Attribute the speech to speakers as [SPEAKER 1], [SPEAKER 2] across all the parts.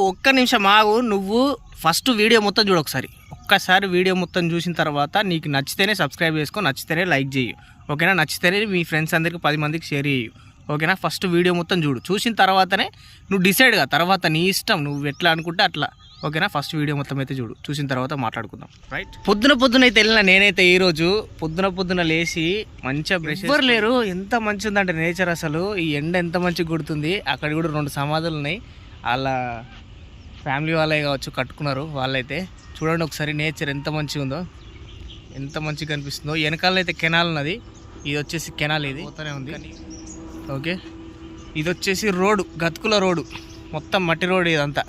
[SPEAKER 1] ఒక్క నిమిషం ఆగు. నువ్వు ఫస్ట్ వీడియో మొత్తం చూడు ఒకసారి. ఒక్కసారి వీడియో మొత్తం చూసిన తర్వాత నీకు నచ్చితేనే సబ్స్క్రైబ్ చేసుకో, నచ్చితేనే లైక్ చేయు, ఓకేనా? నచ్చితేనే మీ ఫ్రెండ్స్ అందరికి 10 మందికి షేర్ చేయు, ఓకేనా? ఫస్ట్ వీడియో మొత్తం చూడు. చూసిన తర్వాతనే నువ్వు డిసైడ్గా, తర్వాత నీ ఇష్టం, నువ్వు ఎట్లా అనుకుంటే అట్లా, ఓకేనా? ఫస్ట్ వీడియో మొత్తం అయితే చూడు, చూసిన తర్వాత మాట్లాడుకుందాం, రైట్? పొద్దున అయితే వెళ్ళిన నేనైతే ఈరోజు పొద్దున లేచి మంచిగా బ్రష్. ఎవరు లేరు, ఎంత మంచి ఉందంటే నేచర్. అసలు ఈ ఎండ ఎంత మంచిగా కొడుతుంది. అక్కడ కూడా 2 సమాధులు ఉన్నాయి, వాళ్ళ ఫ్యామిలీ వాళ్ళే కావచ్చు కట్టుకున్నారు వాళ్ళైతే. చూడండి ఒకసారి నేచర్ ఎంత మంచిగా ఉందో, ఎంత మంచిగా కనిపిస్తుందో. వెనకాల అయితే కెనాల్ ఉన్నది, ఇది వచ్చేసి కెనాల్, ఇది పోతూనే ఉంది. ఓకే, ఇది వచ్చేసి రోడ్డు, గతుకుల రోడ్డు, మొత్తం మట్టి రోడ్డు ఇదంతా.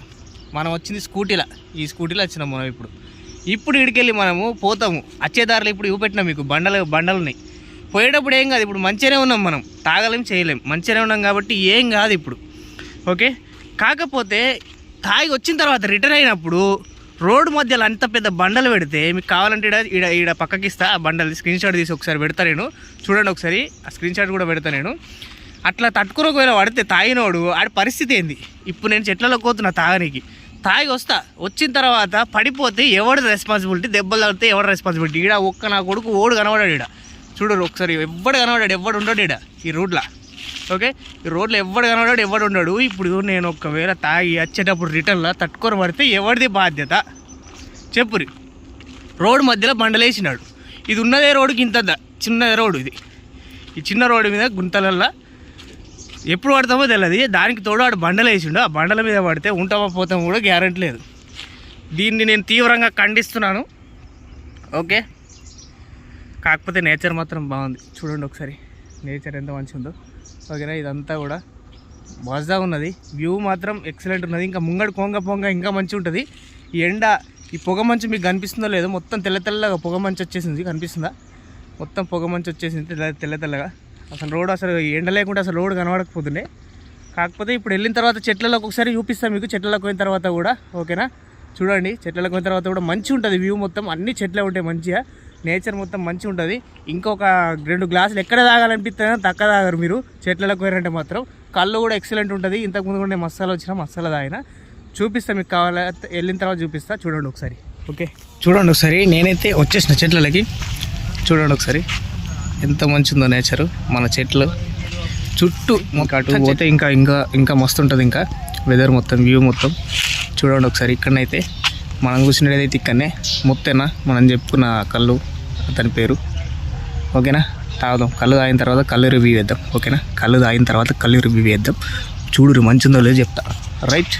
[SPEAKER 1] మనం వచ్చింది స్కూటీలో, ఈ స్కూటీలో వచ్చినాం మనం. ఇప్పుడు ఇడికెళ్ళి మనము పోతాము. వచ్చేదారిలో ఇప్పుడు ఇవ్వపెట్టినాం మీకు బండలు ఉన్నాయి. పోయేటప్పుడు ఏం కాదు, ఇప్పుడు మంచిగానే ఉన్నాం, మనం తాగలేం చేయలేం, మంచిగానే ఉన్నాం కాబట్టి ఏం కాదు ఇప్పుడు, ఓకే? కాకపోతే తాగి వచ్చిన తర్వాత రిటర్న్ అయినప్పుడు రోడ్డు మధ్యలో అంత పెద్ద బండలు పెడితే మీకు కావాలంటే ఈడ పక్కకి ఇస్తా, ఆ బండలు స్క్రీన్ షాట్ తీసి ఒకసారి పెడతా నేను, చూడండి ఒకసారి. ఆ స్క్రీన్ షాట్ కూడా పెడతా నేను. అట్లా తట్టుకుని ఒకవేళ పడితే తాగినోడు ఆడి పరిస్థితి ఏంది? ఇప్పుడు నేను చెట్లలో పోతున్నా తాగనికి, తాగి వచ్చిన తర్వాత పడిపోతే ఎవడు రెస్పాన్సిబిలిటీ? దెబ్బలు తగిలితే ఎవడు రెస్పాన్సిబిలిటీ? ఈడ ఒక్క నా కొడుకు ఓడు కనబడాడు ఈడ, చూడరు ఒకసారి. ఎవడు కనబడాడు, ఎవడు ఉండడు ఈడ ఈ రోడ్లో, ఓకే? ఈ రోడ్లో ఎవడు కనబడాడు, ఎవడు ఉండడు. ఇప్పుడు నేను ఒకవేళ తాగి వచ్చేటప్పుడు రిటర్న్లో తట్టుకొని పడితే ఎవరిది బాధ్యత చెప్పురి? రోడ్డు మధ్యలో బండలేసినాడు. ఇది ఉన్నదే రోడ్డుకి ఇంత చిన్న రోడ్డు, ఇది ఈ చిన్న రోడ్డు మీద గుంతలల్లో ఎప్పుడు పడతామో తెలియదు. దానికి తోడు ఆడు బండలు వేసిండు, ఆ బండల మీద పడితే ఉంటామో పోతామో కూడా గ్యారెంటీ లేదు. దీన్ని నేను తీవ్రంగా ఖండిస్తున్నాను, ఓకే? కాకపోతే నేచర్ మాత్రం బాగుంది, చూడండి ఒకసారి నేచర్ ఎంత మంచిగా ఉందో, ఓకేనా? ఇదంతా కూడా మజా ఉన్నది, వ్యూ మాత్రం ఎక్సలెంట్ ఉన్నది. ఇంకా ముంగడు పొంగ ఇంకా మంచిగా ఉంటుంది. ఈ ఎండ, ఈ పొగ మంచు మీకు కనిపిస్తుందో లేదో, మొత్తం తెల్లగా పొగ మంచు వచ్చేసింది, కనిపిస్తుందా? మొత్తం పొగ మంచు వచ్చేసింది తెల్లగా. అసలు రోడ్, అసలు ఎండ లేకుండా అసలు రోడ్ కనబడకపోతుండే. కాకపోతే ఇప్పుడు వెళ్ళిన తర్వాత చెట్లలోకి ఒకసారి చూపిస్తాను మీకు, చెట్లలోకి పోయిన తర్వాత కూడా, ఓకేనా? చూడండి, చెట్లలోకి పోయిన తర్వాత కూడా మంచిగా ఉంటుంది వ్యూ, మొత్తం అన్ని చెట్లే ఉంటాయి, మంచిగా నేచర్ మొత్తం మంచిగా ఉంటుంది. ఇంకొక 2 గ్లాసులు ఎక్కడ తాగాలనిపిస్తుందో తక్కువ తాగారు మీరు చెట్లలోకి పోయారంటే మాత్రం. కళ్ళు కూడా ఎక్సలెంట్ ఉంటుంది. ఇంతకుముందు కూడా నేను మసాలా తాగిన, చూపిస్తా మీకు, కావాలా వెళ్ళిన తర్వాత చూపిస్తా, చూడండి ఒకసారి, ఓకే? చూడండి ఒకసారి, నేనైతే వచ్చేసిన చెట్లకి, చూడండి ఒకసారి ఎంత మంచిగా నేచరు. మన చెట్లు చుట్టూ అటు పోతే ఇంకా మస్తు ఉంటుంది. ఇంకా వెదర్ మొత్తం, వ్యూ మొత్తం చూడండి ఒకసారి. ఇక్కడనైతే మనం కూర్చునేదైతే ఇక్కడనే ముత్తేనా మనం చెప్పుకున్న కళ్ళు, అతని పేరు, ఓకేనా? తాగుదాం. కళ్ళు తాగిన తర్వాత కళ్ళు రివ్యూ వేద్దాం, ఓకేనా? కళ్ళు తాగిన తర్వాత కళ్ళు రివ్యూ వేద్దాం. చూడు మంచిగా ఉందో లేదో చెప్తా, రైట్?